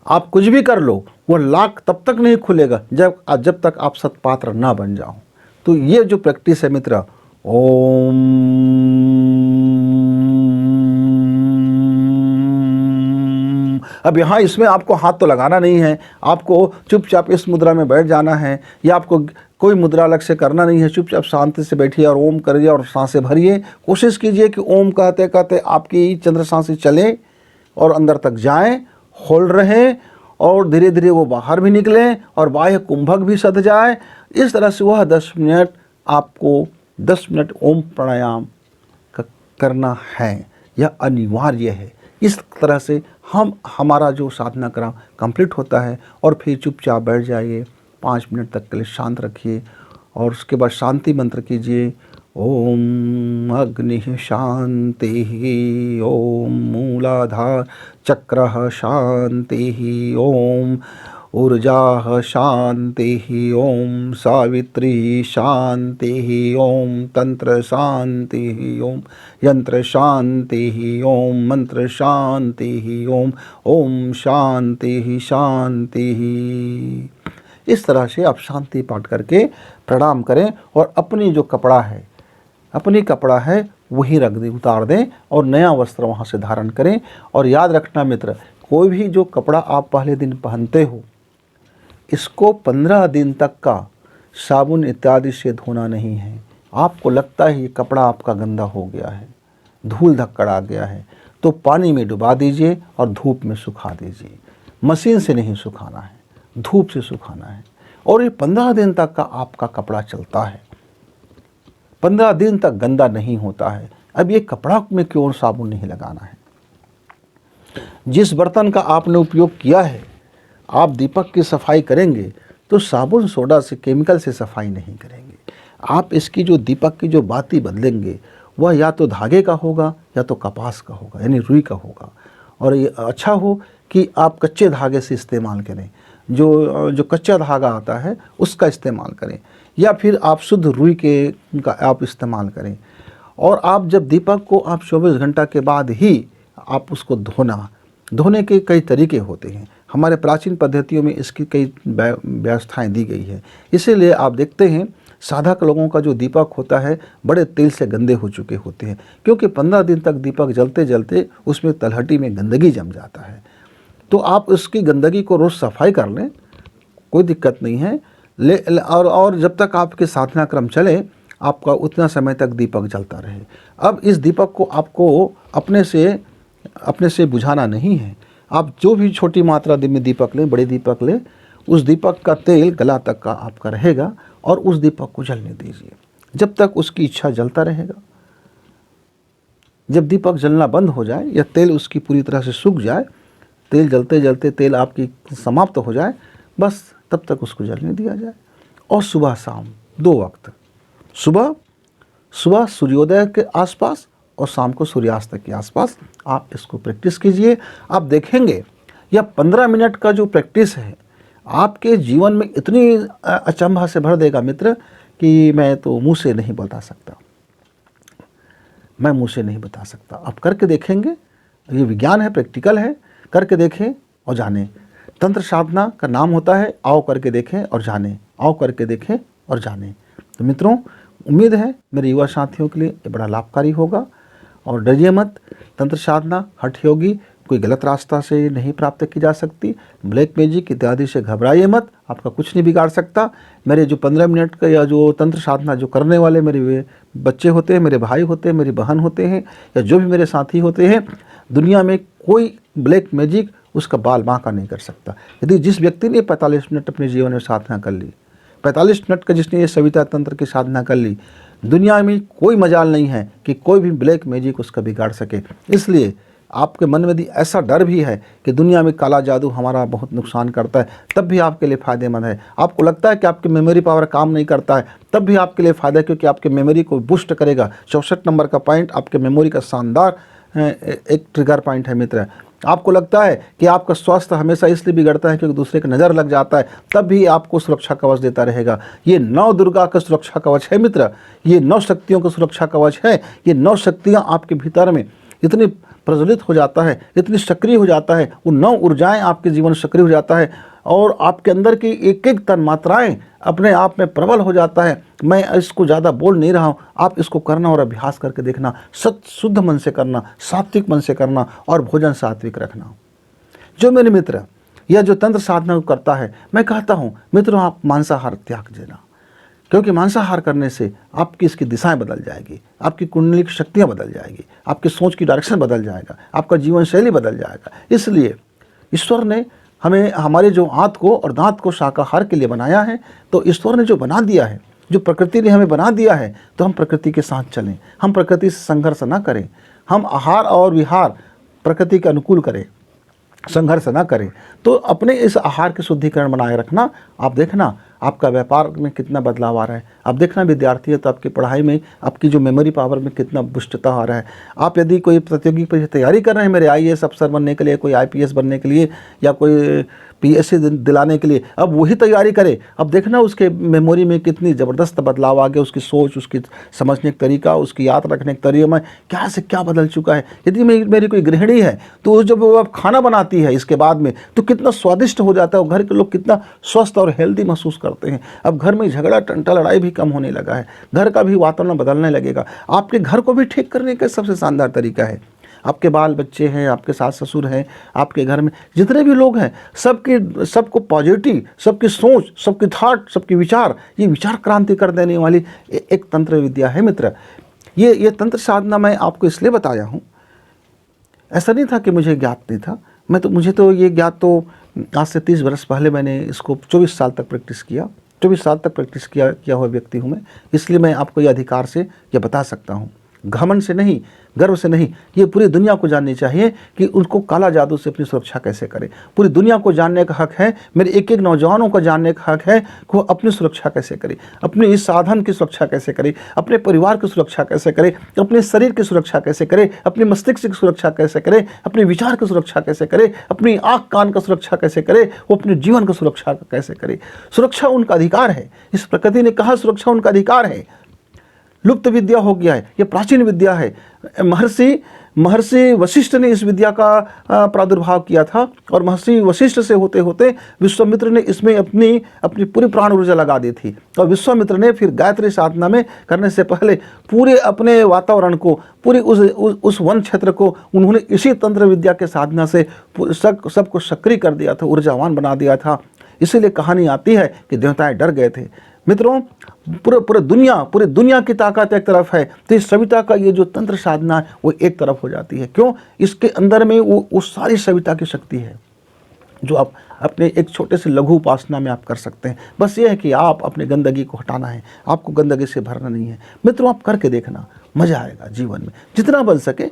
आप कुछ भी कर लो वो लाख तब तक नहीं खुलेगा जब तक आप सत्पात्र ना बन जाओ। तो ये जो प्रैक्टिस है मित्र, ओम, अब यहाँ इसमें आपको हाथ तो लगाना नहीं है, आपको चुपचाप इस मुद्रा में बैठ जाना है, या आपको कोई मुद्रा अलग से करना नहीं है। चुपचाप शांति से बैठिए और ओम करिए और सांसें भरिए। कोशिश कीजिए कि ओम कहते कहते आपकी चंद्र सांसें चले और अंदर तक जाएं, होल्ड रहें और धीरे धीरे वो बाहर भी निकलें और बाह्य कुंभक भी सध जाए। इस तरह से वह 10 मिनट आपको 10 मिनट ओम प्राणायाम करना है, यह अनिवार्य है। इस तरह से हमारा जो साधना क्रम कंप्लीट होता है और फिर चुपचाप बैठ जाइए, 5 मिनट तक के लिए शांत रखिए और उसके बाद शांति मंत्र कीजिए। ओम अग्नि शांति, ओम मूलाधार चक्र शांति, ओम ऊर्जा शांति, ओम सावित्री शांति, ओम तंत्र शांति, ओम यंत्र शांति, ओम मंत्र शांति, ओम शांति शांति। इस तरह से आप शांति पाठ करके प्रणाम करें और अपनी जो कपड़ा है वही रख दें, उतार दें और नया वस्त्र वहाँ से धारण करें। और याद रखना मित्र, कोई भी जो कपड़ा आप पहले दिन पहनते हो इसको 15 दिन तक का साबुन इत्यादि से धोना नहीं है। आपको लगता है ये कपड़ा आपका गंदा हो गया है, धूल धक्कड़ आ गया है, तो पानी में डुबा दीजिए और धूप में सुखा दीजिए। मशीन से नहीं सुखाना है, धूप से सुखाना है। और ये 15 दिन तक का आपका कपड़ा चलता है, 15 दिन तक गंदा नहीं होता है। अब ये कपड़ा में क्यों साबुन नहीं लगाना है? जिस बर्तन का आपने उपयोग किया है, आप दीपक की सफाई करेंगे तो साबुन सोडा से, केमिकल से सफाई नहीं करेंगे। आप इसकी जो दीपक की जो बाती बदलेंगे वह या तो धागे का होगा या तो कपास का होगा, यानी रुई का होगा। और ये अच्छा हो कि आप कच्चे धागे से इस्तेमाल करें, जो कच्चा धागा आता है उसका इस्तेमाल करें, या फिर आप शुद्ध रुई के का आप इस्तेमाल करें। और आप जब दीपक को आप 24 घंटा के बाद ही आप उसको धोने के कई तरीके होते हैं। हमारे प्राचीन पद्धतियों में इसकी कई व्यवस्थाएं दी गई है। इसीलिए आप देखते हैं साधक लोगों का जो दीपक होता है बड़े तेल से गंदे हो चुके होते हैं, क्योंकि 15 दिन तक दीपक जलते जलते उसमें तलहटी में गंदगी जम जाता है। तो आप उसकी गंदगी को रोज़ सफाई कर लें, कोई दिक्कत नहीं है। और जब तक आपके साधना क्रम चले आपका उतना समय तक दीपक जलता रहे। अब इस दीपक को आपको अपने से बुझाना नहीं है। आप जो भी छोटी मात्रा में दीपक लें, बड़े दीपक लें, उस दीपक का तेल गला तक का आपका रहेगा और उस दीपक को जलने दीजिए जब तक उसकी इच्छा जलता रहेगा। जब दीपक जलना बंद हो जाए या तेल उसकी पूरी तरह से सूख जाए, तेल जलते जलते तेल आपकी समाप्त हो जाए, बस तब तक उसको जलने दिया जाए। और सुबह शाम 2 वक्त, सुबह सूर्योदय के आसपास और शाम को सूर्यास्त के आसपास आप इसको प्रैक्टिस कीजिए। आप देखेंगे यह 15 मिनट का जो प्रैक्टिस है आपके जीवन में इतनी अचंभा से भर देगा मित्र कि मैं तो मुंह से नहीं बता सकता, मैं मुंह से नहीं बता सकता। आप करके देखेंगे, ये विज्ञान है, प्रैक्टिकल है, करके देखें और जानें। तंत्र साधना का नाम होता है आओ करके देखें और जानें, आओ करके देखें और जानें। तो मित्रों, उम्मीद है मेरे युवा साथियों के लिए ये बड़ा लाभकारी होगा। और डरिए मत, तंत्र साधना, हठ योगी कोई गलत रास्ता से नहीं प्राप्त की जा सकती। ब्लैक मैजिक इत्यादि से घबराइए मत, आपका कुछ नहीं बिगाड़ सकता। मेरे जो 15 मिनट का या जो तंत्र साधना जो करने वाले मेरे बच्चे होते हैं, मेरे भाई होते हैं, मेरी बहन होते हैं, या जो भी मेरे साथी होते हैं, दुनिया में कोई ब्लैक मैजिक उसका बाल बांका नहीं कर सकता। यदि जिस व्यक्ति ने 45 मिनट अपने जीवन में साधना कर ली, 45 मिनट का जिसने ये सविता तंत्र की साधना कर ली, दुनिया में कोई मजाल नहीं है कि कोई भी ब्लैक मैजिक उसका बिगाड़ सके। इसलिए आपके मन में यदि ऐसा डर भी है कि दुनिया में काला जादू हमारा बहुत नुकसान करता है, तब भी आपके लिए फ़ायदेमंद है। आपको लगता है कि आपकी मेमोरी पावर काम नहीं करता है, तब भी आपके लिए फ़ायदा है, क्योंकि आपके मेमोरी को बूस्ट करेगा। 64 नंबर का पॉइंट आपके मेमोरी का शानदार एक ट्रिगर पॉइंट है मित्र। आपको लगता है कि आपका स्वास्थ्य हमेशा इसलिए बिगड़ता है क्योंकि दूसरे की नज़र लग जाता है, तब भी आपको सुरक्षा कवच देता रहेगा। ये 9 दुर्गा का सुरक्षा कवच है मित्र, ये 9 शक्तियों का सुरक्षा कवच है। ये 9 शक्तियाँ आपके भीतर में इतनी प्रज्वलित हो जाता है, इतनी सक्रिय हो जाता है, वो 9 ऊर्जाएं आपके जीवन में सक्रिय हो जाता है और आपके अंदर की एक एक तन मात्राएं अपने आप में प्रबल हो जाता है। मैं इसको ज़्यादा बोल नहीं रहा हूँ, आप इसको करना और अभ्यास करके देखना। शुद्ध मन से करना, सात्विक मन से करना और भोजन सात्विक रखना। जो मेरे मित्र यह जो तंत्र साधना करता है, मैं कहता हूँ मित्रों आप मांसाहार त्याग देना, क्योंकि मांसाहार करने से आपकी इसकी दिशाएं बदल जाएगी, आपकी कुंडली की शक्तियाँ बदल जाएगी, आपकी सोच की डायरेक्शन बदल जाएगा, आपका जीवन शैली बदल जाएगा। इसलिए ईश्वर ने हमें हमारे जो आंत को और दांत को शाकाहार के लिए बनाया है, तो ईश्वर ने जो बना दिया है, जो प्रकृति ने हमें बना दिया है, तो हम प्रकृति के साथ चलें, हम प्रकृति से संघर्ष ना करें, हम आहार और विहार प्रकृति के अनुकूल करें, संघर्ष ना करें। तो अपने इस आहार के शुद्धिकरण बनाए रखना। आप देखना आपका व्यापार में कितना बदलाव आ रहा है। आप देखना विद्यार्थी है तो आपकी पढ़ाई में, आपकी जो मेमोरी पावर में कितना पुष्टता आ रहा है। आप यदि कोई प्रतियोगी परीक्षा तैयारी कर रहे हैं, मेरे IAS अफसर बनने के लिए, कोई IPS बनने के लिए, या कोई PSC दिलाने के लिए, अब वही तैयारी करे। अब देखना उसके मेमोरी में कितनी ज़बरदस्त बदलाव आ गया, उसकी सोच, उसकी समझने का तरीका, उसकी याद रखने का तरीका में क्या से क्या बदल चुका है। यदि मेरी कोई गृहिणी है तो जब वो अब खाना बनाती है इसके बाद में, तो कितना स्वादिष्ट हो जाता है, और घर के लोग कितना स्वस्थ और हेल्दी महसूस करते हैं। अब घर में झगड़ा टंटा लड़ाई भी कम होने लगा है, घर का भी वातावरण बदलने लगेगा। आपके घर को भी ठीक करने का सबसे शानदार तरीका है, आपके बाल बच्चे हैं, आपके सास ससुर हैं, आपके घर में जितने भी लोग हैं, सबको पॉजिटिव, सबकी सोच, सबकी थॉट, सबके विचार, ये विचार क्रांति कर देने वाली एक तंत्र विद्या है मित्र। ये तंत्र साधना मैं आपको इसलिए बताया हूँ, ऐसा नहीं था कि मुझे ज्ञात नहीं था, मुझे तो ये ज्ञात तो आज से 30 वर्ष पहले मैंने इसको 24 साल तक प्रैक्टिस किया, 24 साल तक प्रैक्टिस किया हुआ व्यक्ति हूँ मैं, इसलिए मैं आपको ये अधिकार से ये बता सकता हूँ, घमंड से नहीं, गर्व से नहीं। ये पूरी दुनिया को जाननी चाहिए कि उनको काला जादू से अपनी सुरक्षा कैसे करें। पूरी दुनिया को जानने का हक है, मेरे एक एक नौजवानों को जानने का हक है कि वो अपनी सुरक्षा कैसे करें, अपने इस साधन की सुरक्षा कैसे करें, अपने परिवार की सुरक्षा कैसे करें, अपने शरीर की सुरक्षा कैसे करें, अपने मस्तिष्क की सुरक्षा कैसे करें, अपने विचार की सुरक्षा कैसे करें, अपनी आँख कान का सुरक्षा कैसे करें, वो अपने जीवन की सुरक्षा कैसे करें। सुरक्षा उनका अधिकार है। इस प्रकृति ने कहा सुरक्षा उनका अधिकार है। लुप्त विद्या हो गया है, ये प्राचीन विद्या है। महर्षि वशिष्ठ ने इस विद्या का प्रादुर्भाव किया था और महर्षि वशिष्ठ से होते होते विश्वामित्र ने इसमें अपनी पूरी प्राण ऊर्जा लगा दी थी। और विश्वामित्र ने फिर गायत्री साधना में करने से पहले पूरे अपने वातावरण को, पूरी उस वन क्षेत्र को उन्होंने इसी तंत्र विद्या के साधना से सबको सक्रिय कर दिया था, ऊर्जावान बना दिया था। इसीलिए कहानी आती है कि देवताएं डर गए थे। मित्रों, पूरी दुनिया की ताकत एक तरफ है, तो इस सविता का ये जो तंत्र साधना है वो एक तरफ हो जाती है। क्यों? इसके अंदर में वो सारी सविता की शक्ति है जो आप अपने एक छोटे से लघु उपासना में आप कर सकते हैं। बस ये है कि आप अपने गंदगी को हटाना है, आपको गंदगी से भरना नहीं है। मित्रों, आप करके देखना, मज़ा आएगा जीवन में। जितना बन सके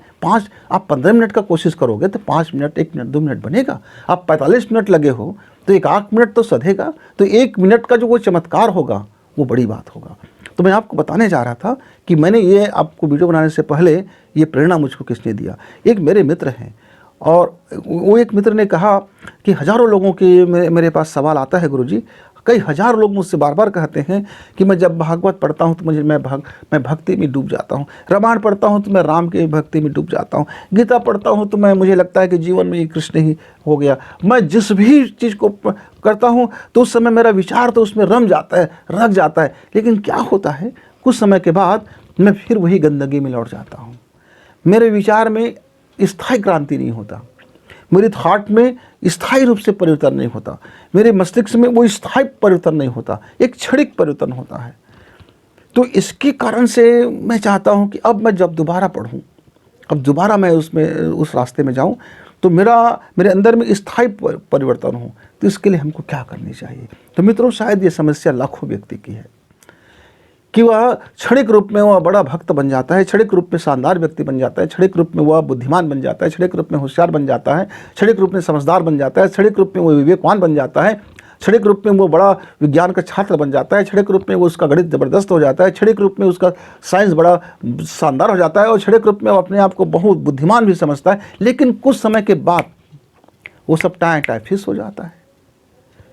आप 15 मिनट का कोशिश करोगे तो 5 मिनट, 1 मिनट, 2 मिनट बनेगा। आप 45 मिनट लगे हो तो 1 मिनट तो सधेगा। तो 1 मिनट का जो वो चमत्कार होगा वो बड़ी बात होगा। तो मैं आपको बताने जा रहा था कि मैंने ये आपको वीडियो बनाने से पहले ये प्रेरणा मुझको किसने दिया। एक मेरे मित्र हैं और वो एक मित्र ने कहा कि हज़ारों लोगों के मेरे पास सवाल आता है गुरुजी, कई हज़ार लोग मुझसे बार बार कहते हैं कि मैं जब भागवत पढ़ता हूँ तो मैं भक्ति में डूब जाता हूँ, रामायण पढ़ता हूँ तो मैं राम की भक्ति में डूब जाता हूँ, गीता पढ़ता हूँ तो मुझे लगता है कि जीवन में ये कृष्ण ही हो गया। मैं जिस भी चीज़ को करता हूँ तो उस समय मेरा विचार तो उसमें रख जाता है। लेकिन क्या होता है, कुछ समय के बाद मैं फिर वही गंदगी में लौट जाता हूँ। मेरे विचार में स्थायी क्रांति नहीं होता, मेरी थॉट में स्थायी रूप से परिवर्तन नहीं होता, मेरे मस्तिष्क में वो स्थायी परिवर्तन नहीं होता, एक क्षणिक परिवर्तन होता है। तो इसके कारण से मैं चाहता हूँ कि अब मैं जब दोबारा पढ़ूँ, अब दोबारा मैं उस रास्ते में जाऊँ तो मेरे अंदर में स्थायी परिवर्तन हो। तो इसके लिए हमको क्या करनी चाहिए? तो मित्रों, शायद ये समस्या लाखों व्यक्ति की है कि वह क्षणिक रूप में वह बड़ा भक्त बन जाता है, क्षणिक रूप में शानदार व्यक्ति बन जाता है, क्षणिक रूप में वह बुद्धिमान बन जाता है, क्षणिक रूप में होशियार बन जाता है, क्षणिक रूप में समझदार बन जाता है, क्षणिक रूप में वो विवेकवान बन जाता है, क्षणिक रूप में वो बड़ा विज्ञान का छात्र बन जाता है, क्षणिक रूप में वो उसका गणित ज़बरदस्त हो जाता है, क्षणिक रूप में उसका साइंस बड़ा शानदार हो जाता है और क्षणिक रूप में वो अपने आप को बहुत बुद्धिमान भी समझता है। लेकिन कुछ समय के बाद वो सब टाइम फिक्स हो जाता है,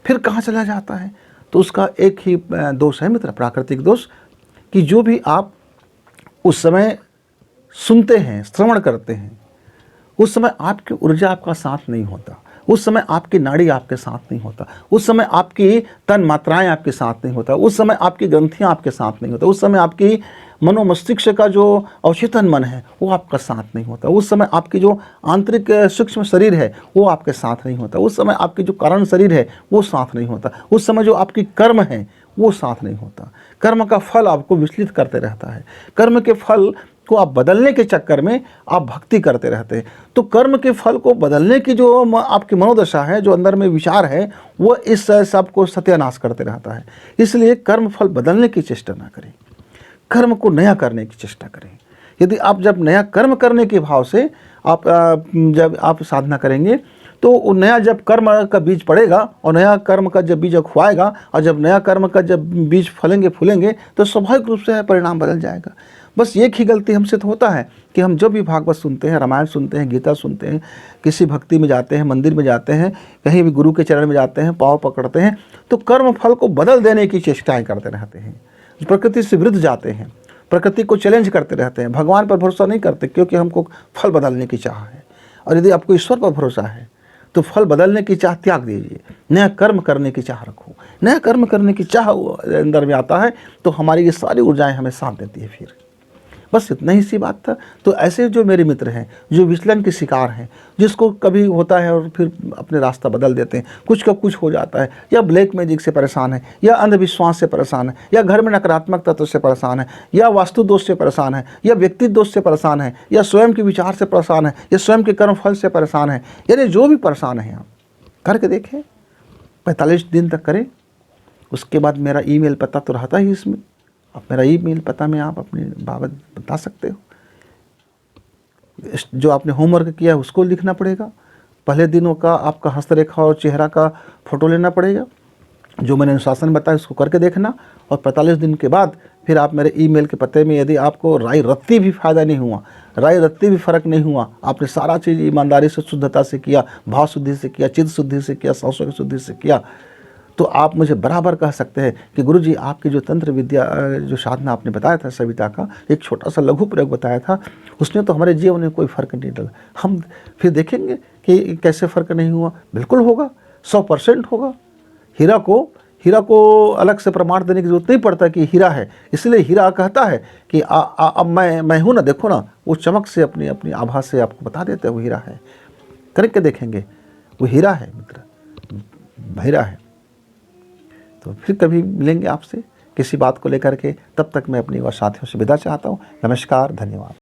फिर कहाँ चला जाता है? तो उसका एक ही दोष है मित्र, प्राकृतिक दोष, कि जो भी आप उस समय सुनते हैं, श्रवण करते हैं, उस समय आपकी ऊर्जा आपका साथ नहीं होता, उस समय आपकी नाड़ी आपके साथ नहीं होता, उस समय आपकी तन मात्राएं आपके साथ नहीं होता, उस समय आपकी ग्रंथियां आपके साथ नहीं होता, उस समय आपकी मनोमस्तिष्क का जो अवचेतन मन है वो आपका साथ नहीं होता, उस समय आपकी जो आंतरिक सूक्ष्म शरीर है वो आपके साथ नहीं होता, उस समय आपकी जो कारण शरीर है वो साथ नहीं होता, उस समय जो आपकी कर्म है वो साथ नहीं होता। कर्म का फल आपको विचलित करते रहता है, कर्म के फल को आप बदलने के चक्कर में आप भक्ति करते रहते हैं। तो कर्म के फल को बदलने की जो आपकी मनोदशा है, जो अंदर में विचार है, वो इस सब को सत्यानाश करते रहता है। इसलिए कर्म फल बदलने की चेष्टा ना करें, कर्म को नया करने की चेष्टा करें। यदि आप जब नया कर्म करने के भाव से जब आप साधना करेंगे तो वो नया जब कर्म का बीज पड़ेगा और नया कर्म का जब बीज खुआएगा और जब नया कर्म का जब बीज फूलेंगे तो स्वाभाविक रूप से परिणाम बदल जाएगा। बस एक ही गलती हमसे तो होता है कि हम जब भी भागवत सुनते हैं, रामायण सुनते हैं, गीता सुनते हैं, किसी भक्ति में जाते हैं, मंदिर में जाते हैं, कहीं भी गुरु के चरण में जाते हैं, पाँव पकड़ते हैं, तो कर्म फल को बदल देने की चेष्टाएँ करते रहते हैं, प्रकृति से विरुद्ध जाते हैं, प्रकृति को चैलेंज करते रहते हैं, भगवान पर भरोसा नहीं करते क्योंकि हमको फल बदलने की चाह है। और यदि आपको ईश्वर पर भरोसा है तो फल बदलने की चाह त्याग दीजिए, नया कर्म करने की चाह रखो। नया कर्म करने की चाह अंदर में आता है तो हमारी ये सारी ऊर्जाएं हमें साथ देती है। फिर बस इतना ही सी बात था। तो ऐसे जो मेरे मित्र हैं जो विचलन के शिकार हैं, जिसको कभी होता है और फिर अपने रास्ता बदल देते हैं, कुछ का कुछ हो जाता है, या ब्लैक मैजिक से परेशान है, या अंधविश्वास से परेशान है, या घर में नकारात्मक तत्व से परेशान है, या वास्तु दोष से परेशान है, या व्यक्ति दोष से परेशान है, या स्वयं के विचार से परेशान है, या स्वयं के कर्म फल से परेशान है, यानी जो भी परेशान है आप करके देखें, 45 दिन तक करें। उसके बाद मेरा ईमेल पता तो रहता ही इसमें, अब मेरा ईमेल पता में आप अपने बाबत बता सकते हो। जो आपने होमवर्क किया उसको लिखना पड़ेगा, पहले दिनों का आपका हस्तरेखा और चेहरा का फ़ोटो लेना पड़ेगा, जो मैंने अनुशासन बताया उसको करके देखना, और 45 दिन के बाद फिर आप मेरे ईमेल के पते में, यदि आपको राय रत्ती भी फ़ायदा नहीं हुआ, राय रत्ती भी फ़र्क नहीं हुआ, आपने सारा चीज़ ईमानदारी से, शुद्धता से किया, भाव शुद्धि से किया, चित्त शुद्धि से किया, सांसों की शुद्धि से किया, तो आप मुझे बराबर कह सकते हैं कि गुरुजी आपकी जो तंत्र विद्या, जो साधना आपने बताया था सविता का, एक छोटा सा लघु प्रयोग बताया था, उसने तो हमारे जीवन में कोई फ़र्क नहीं डाला। हम फिर देखेंगे कि कैसे फ़र्क नहीं हुआ। बिल्कुल होगा, 100% होगा। हीरा को अलग से प्रमाण देने की जरूरत नहीं पड़ता कि हीरा है, इसलिए हीरा कहता है कि अब मैं हूँ ना, देखो ना, वो चमक से अपनी आभा से आपको बता देता है वो हीरा है। करके देखेंगे, वो हीरा है मित्र, हीरा है। तो फिर कभी मिलेंगे आपसे किसी बात को लेकर के, तब तक मैं अपनी और साथियों से विदा चाहता हूँ। नमस्कार, धन्यवाद।